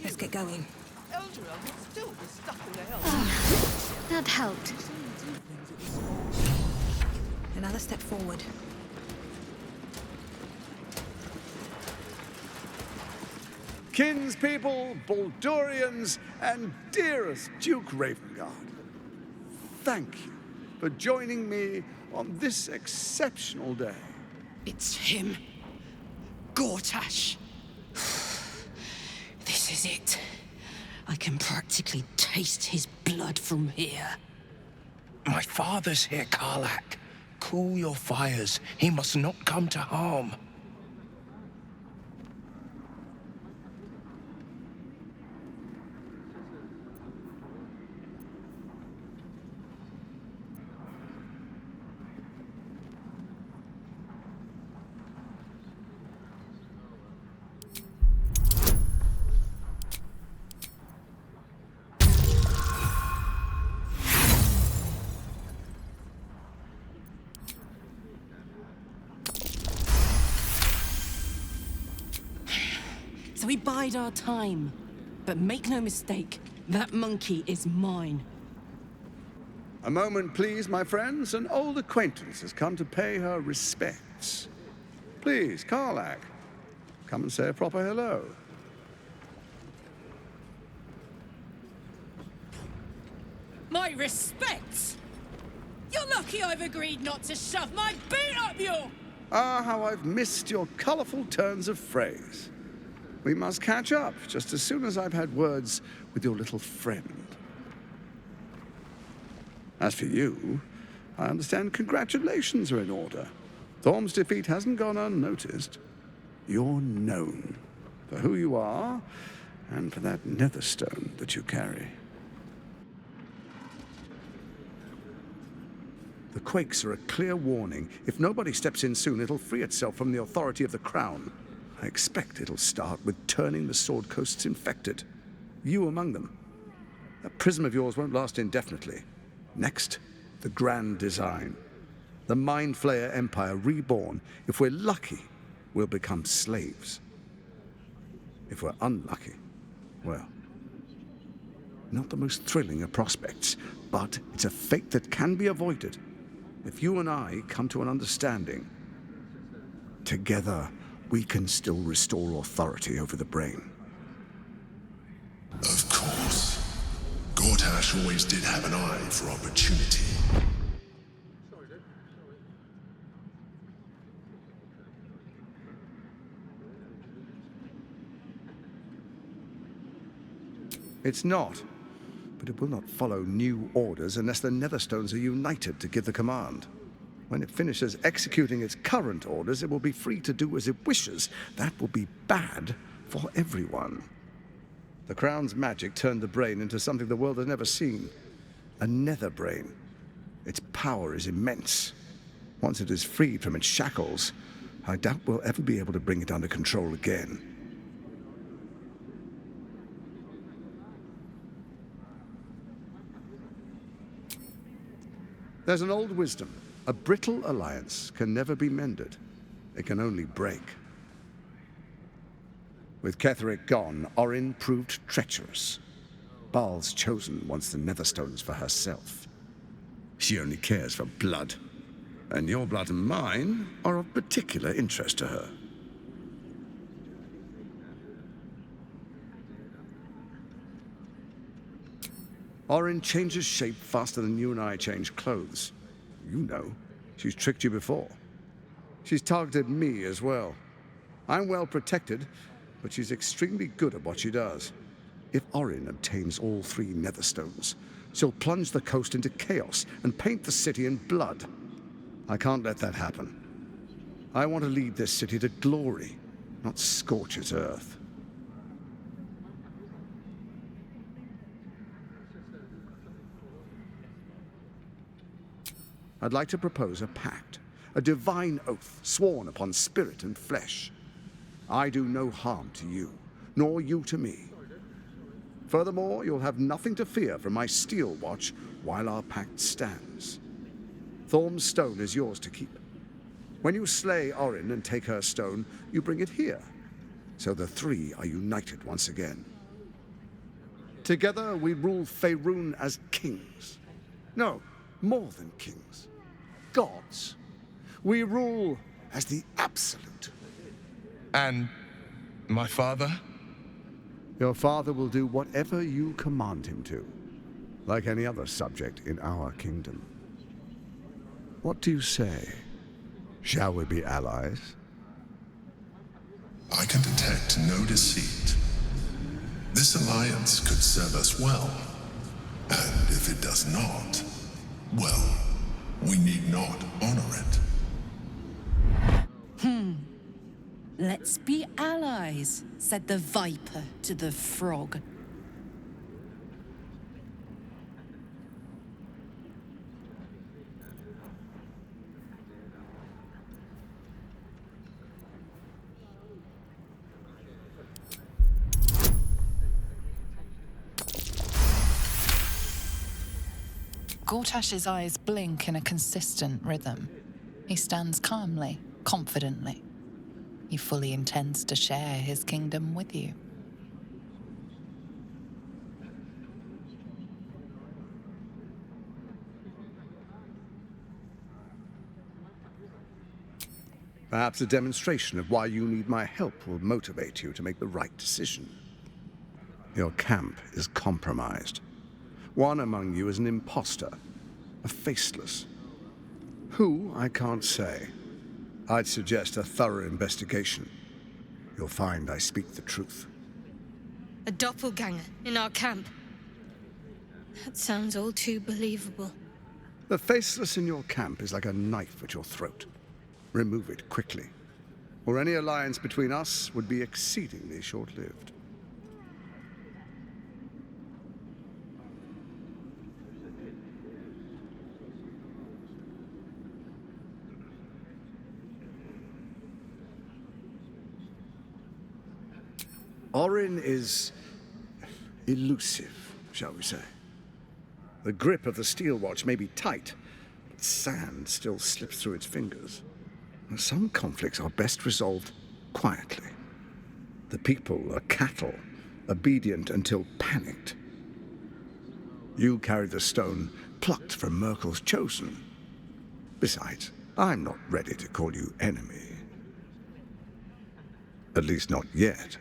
Let's get going. That helped. Another step forward. Kinspeople, Baldurians, and dearest Duke Ravengard, thank you for joining me on this exceptional day. It's him. Gortash. This is it. I can practically taste his blood from here. My father's here, Karlak. Cool your fires. He must not come to harm. So we bide our time. But make no mistake, that monkey is mine. A moment, please, my friends. An old acquaintance has come to pay her respects. Please, Karlak, come and say a proper hello. My respects! You're lucky I've agreed not to shove my beat up you! Ah, how I've missed your colourful turns of phrase. We must catch up just as soon as I've had words with your little friend. As for you, I understand congratulations are in order. Thorm's defeat hasn't gone unnoticed. You're known for who you are and for that netherstone that you carry. The quakes are a clear warning. If nobody steps in soon, it'll free itself from the authority of the crown. I expect it'll start with turning the Sword Coasts infected. You among them. That prism of yours won't last indefinitely. Next, the grand design. The Mind Flayer Empire reborn. If we're lucky, we'll become slaves. If we're unlucky, well, not the most thrilling of prospects, but it's a fate that can be avoided if you and I come to an understanding. Together, we can still restore authority over the brain. Of course. Gortash always did have an eye for opportunity. It's not, but it will not follow new orders unless the Netherstones are united to give the command. When it finishes executing its current orders, it will be free to do as it wishes. That will be bad for everyone. The Crown's magic turned the brain into something the world has never seen. A nether brain. Its power is immense. Once it is freed from its shackles, I doubt we'll ever be able to bring it under control again. There's an old wisdom. A brittle alliance can never be mended. It can only break. With Ketheric gone, Orin proved treacherous. Baal's chosen wants the Netherstones for herself. She only cares for blood. And your blood and mine are of particular interest to her. Orin changes shape faster than you and I change clothes. You know, she's tricked you before. She's targeted me as well. I'm well protected, but she's extremely good at what she does. If Orin obtains all 3 Netherstones, she'll plunge the coast into chaos and paint the city in blood. I can't let that happen. I want to lead this city to glory, not scorch its earth. I'd like to propose a pact, a divine oath sworn upon spirit and flesh. I do no harm to you, nor you to me. Furthermore, you'll have nothing to fear from my steel watch while our pact stands. Thorm's stone is yours to keep. When you slay Orin and take her stone, you bring it here. so the three are united once again. Together we rule Faerun as kings. No, more than kings. Gods. We rule as the Absolute. And my father? Your father will do whatever you command him to, like any other subject in our kingdom. What do you say? Shall we be allies? I can detect no deceit. This alliance could serve us well. And if it does not, well, we need not honor it. Let's be allies, said the viper to the frog. Gortash's eyes blink in a consistent rhythm. He stands calmly, confidently. He fully intends to share his kingdom with you. Perhaps a demonstration of why you need my help will motivate you to make the right decision. Your camp is compromised. One among you is an imposter, a faceless. Who, I can't say. I'd suggest a thorough investigation. You'll find I speak the truth. A doppelganger in our camp. That sounds all too believable. The faceless in your camp is like a knife at your throat. Remove it quickly, or any alliance between us would be exceedingly short-lived. Orin is elusive, shall we say. The grip of the steel watch may be tight, but sand still slips through its fingers. Some conflicts are best resolved quietly. The people are cattle, obedient until panicked. You carry the stone plucked from Merkel's chosen. Besides, I'm not ready to call you enemy. At least not yet.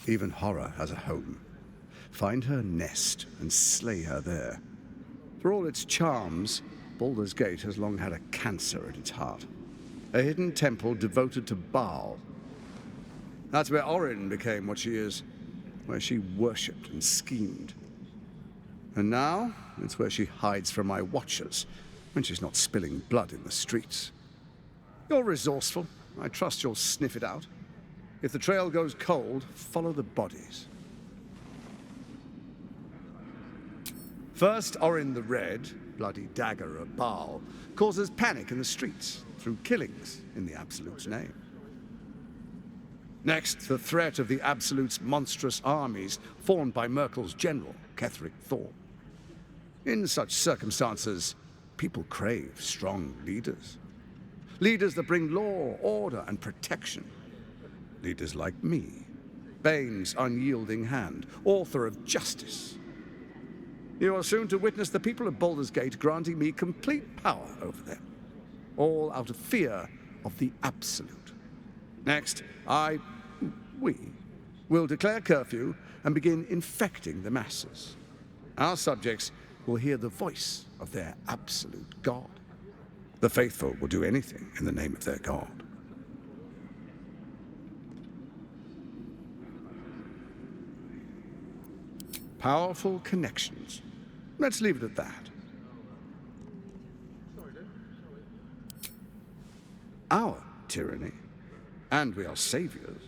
Even horror has a home. Find her nest and slay her there. For all its charms, Baldur's Gate has long had a cancer at its heart. A hidden temple devoted to Baal. That's where Orin became what she is, where she worshipped and schemed. And now, it's where she hides from my watchers, when she's not spilling blood in the streets. You're resourceful. I trust you'll sniff it out. If the trail goes cold, follow the bodies. First, Orin the Red, bloody dagger of Baal, causes panic in the streets through killings in the Absolute's name. Next, the threat of the Absolute's monstrous armies formed by Merkel's general, Ketheric Thor. In such circumstances, people crave strong leaders. Leaders that bring law, order, and protection. Leaders like me, Bane's unyielding hand, author of justice. You are soon to witness the people of Baldur's Gate granting me complete power over them, all out of fear of the Absolute. Next, we will declare curfew and begin infecting the masses. Our subjects will hear the voice of their absolute God. The faithful will do anything in the name of their God. Powerful connections. Let's leave it at that. Our tyranny, and we are saviors,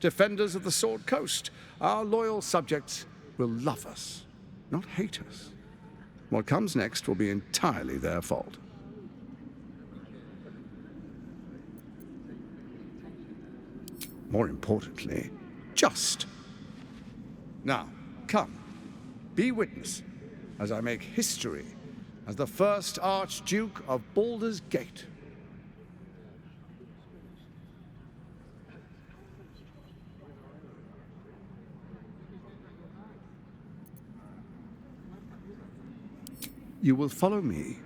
defenders of the Sword Coast. Our loyal subjects will love us, not hate us. What comes next will be entirely their fault. More importantly, just. Now, come. Be witness as I make history as the first Archduke of Baldur's Gate. You will follow me,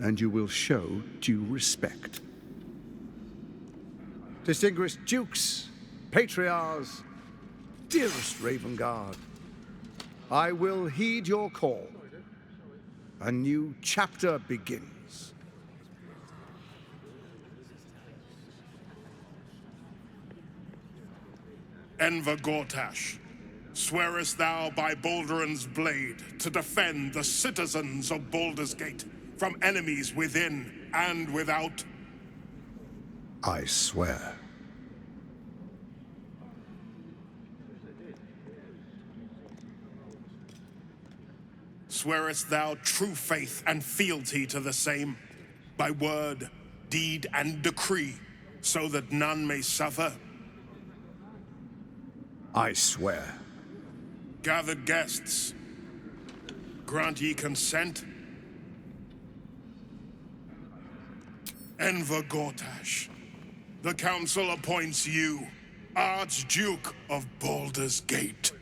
and you will show due respect. Distinguished dukes, patriarchs, dearest Ravengard, I will heed your call. A new chapter begins. Enver Gortash, swearest thou by Balduran's blade to defend the citizens of Baldur's Gate from enemies within and without? I swear. Swearest thou true faith and fealty to the same, by word, deed, and decree, so that none may suffer? I swear. Gathered guests, grant ye consent? Enver Gortash, the Council appoints you Archduke of Baldur's Gate.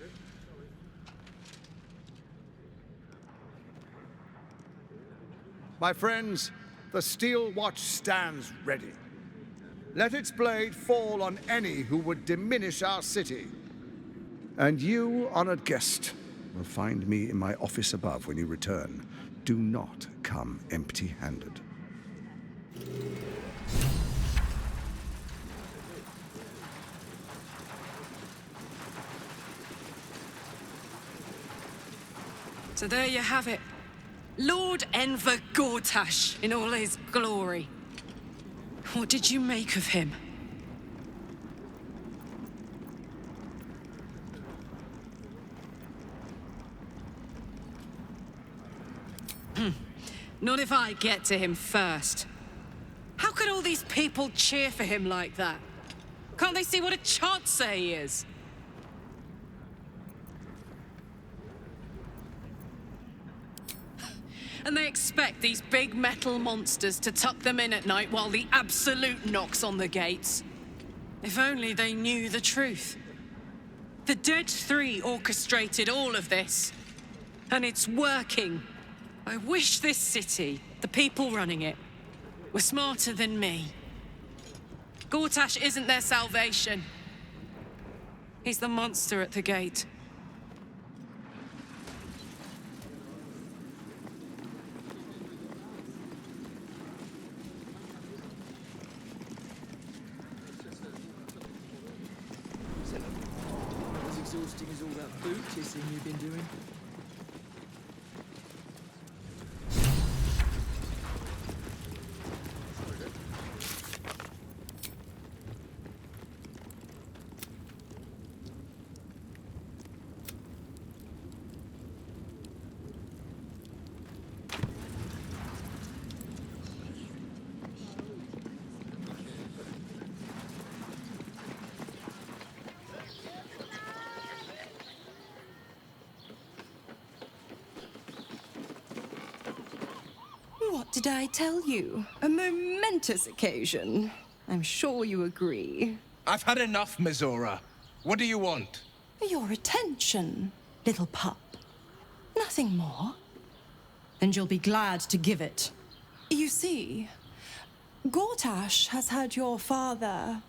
My friends, the steel watch stands ready. Let its blade fall on any who would diminish our city. And you, honored guest, will find me in my office above when you return. Do not come empty-handed. So there you have it. Lord Enver Gortash in all his glory. What did you make of him? Not if I get to him first. How could all these people cheer for him like that? Can't they see what a chancer he is? And they expect these big metal monsters to tuck them in at night while the Absolute knocks on the gates. If only they knew the truth. The Dead Three orchestrated all of this. And it's working. I wish this city, the people running it, were smarter than me. Gortash isn't their salvation. He's the monster at the gate. As exhausting as all that boot kissing you've been doing. What did I tell you? A momentous occasion. I'm sure you agree. I've had enough, Mizora. What do you want? Your attention, little pup. Nothing more. And you'll be glad to give it. You see, Gortash has had your father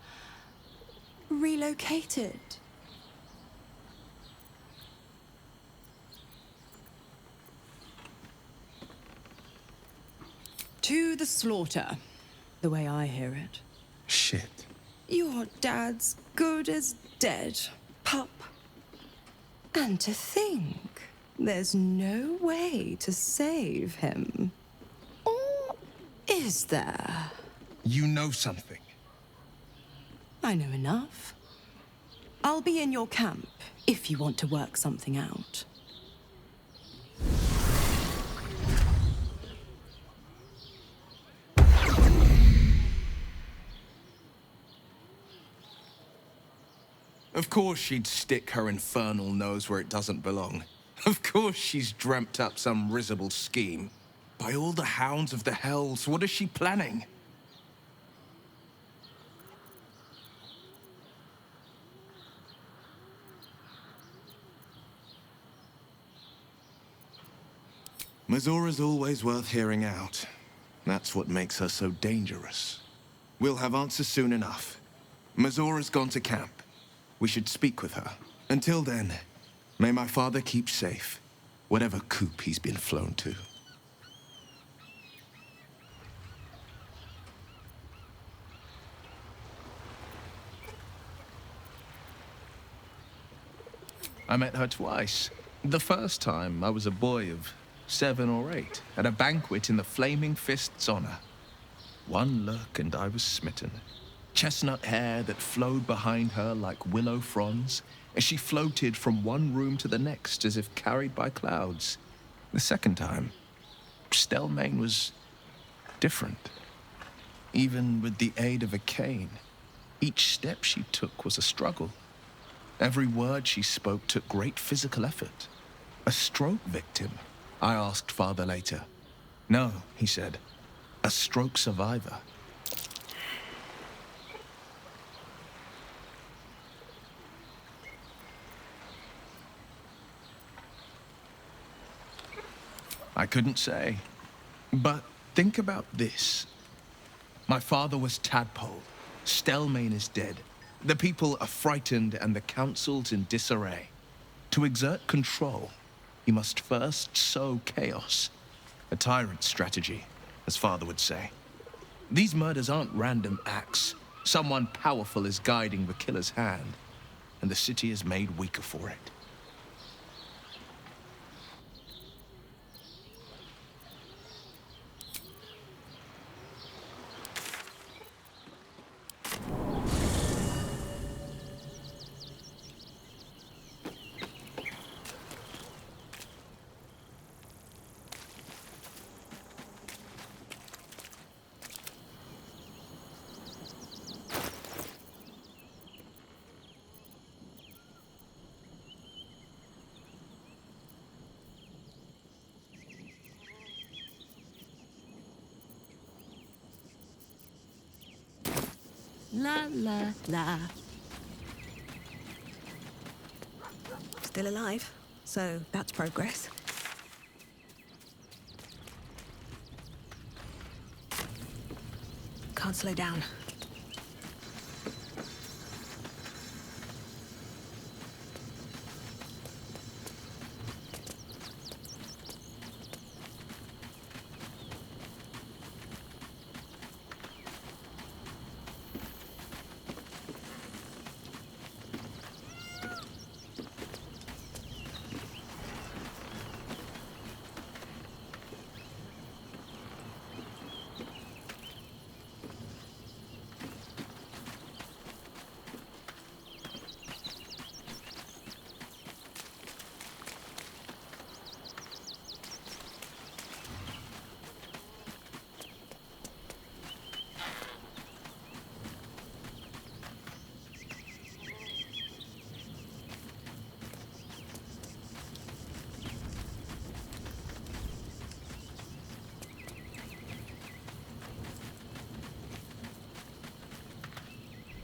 relocated. To the slaughter, the way I hear it. Shit. Your dad's good as dead, pup. And to think, there's no way to save him. Or is there? You know something. I know enough. I'll be in your camp if you want to work something out. Of course she'd stick her infernal nose where it doesn't belong. Of course she's dreamt up some risible scheme. By all the hounds of the hells, what is she planning? Mazora's always worth hearing out. That's what makes her so dangerous. We'll have answers soon enough. Mazora's gone to camp. We should speak with her. Until then, may my father keep safe, whatever coop he's been flown to. I met her twice. The first time, I was a boy of 7 or 8, at a banquet in the Flaming Fist's honor. One look and I was smitten. Chestnut hair that flowed behind her like willow fronds, as she floated from one room to the next as if carried by clouds. The second time, Stelmane was different. Even with the aid of a cane, each step she took was a struggle. Every word she spoke took great physical effort. A stroke victim? I asked Father later. No, he said. A stroke survivor. I couldn't say. But think about this. My father was Tadpole. Stelmane is dead. The people are frightened and the council's in disarray. To exert control, he must first sow chaos. A tyrant's strategy, as Father would say. These murders aren't random acts. Someone powerful is guiding the killer's hand, and the city is made weaker for it. La la la. Still alive, so that's progress. Can't slow down.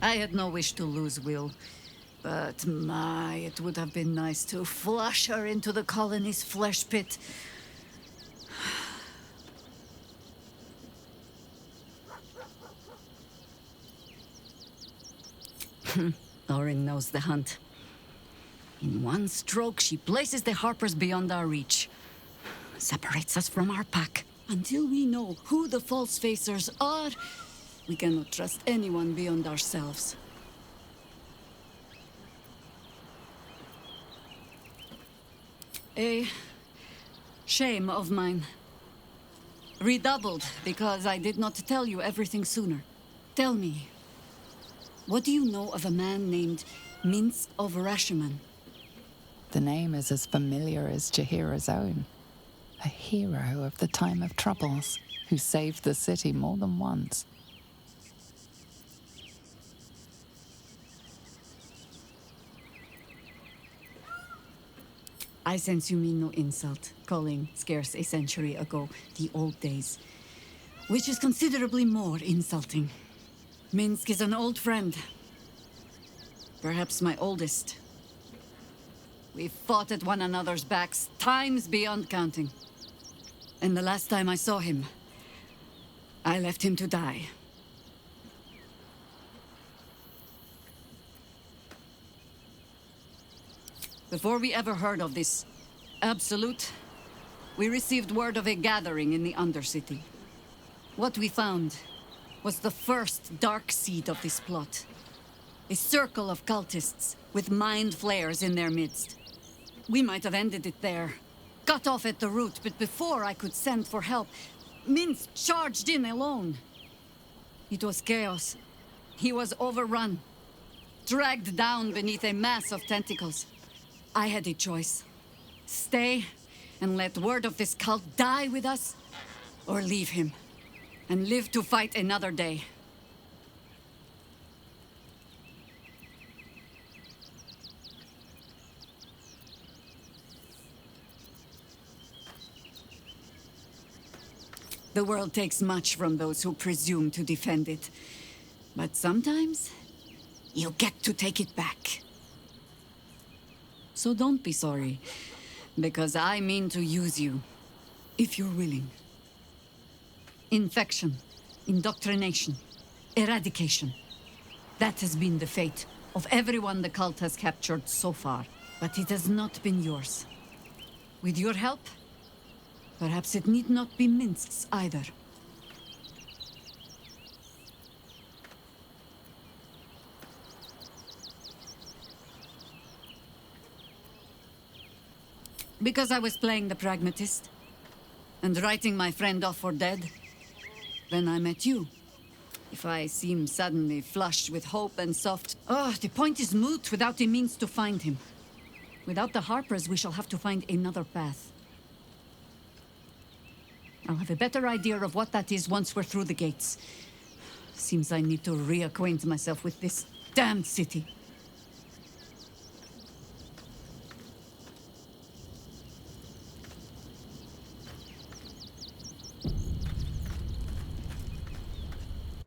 I had no wish to lose Will, but my, it would have been nice to flush her into the colony's flesh pit. Orin knows the hunt. In one stroke, she places the Harpers beyond our reach. Separates us from our pack. Until we know who the false facers are, we cannot trust anyone beyond ourselves. A shame of mine. Redoubled because I did not tell you everything sooner. Tell me, what do you know of a man named Minsk of Rashomon? The name is as familiar as Jahira's own. A hero of the time of troubles, who saved the city more than once. I sense you mean no insult, calling scarce a century ago the old days, which is considerably more insulting. Minsk is an old friend. Perhaps my oldest. We've fought at one another's backs times beyond counting. And the last time I saw him, I left him to die. Before we ever heard of this Absolute, we received word of a gathering in the Undercity. What we found was the first dark seed of this plot. A circle of cultists with mind flayers in their midst. We might have ended it there, cut off at the root, but before I could send for help, Minsk charged in alone. It was chaos. He was overrun, dragged down beneath a mass of tentacles. I had a choice. Stay and let word of this cult die with us, or leave him and live to fight another day. The world takes much from those who presume to defend it. But sometimes, you get to take it back. So don't be sorry, because I mean to use you, if you're willing. Infection, indoctrination, eradication. That has been the fate of everyone the cult has captured so far. But it has not been yours. With your help, perhaps it need not be Minsk's either. Because I was playing the pragmatist and writing my friend off for dead, then I met you. If I seem suddenly flushed with hope and soft... Oh, the point is moot without a means to find him. Without the Harpers, we shall have to find another path. I'll have a better idea of what that is once we're through the gates. Seems I need to reacquaint myself with this damned city.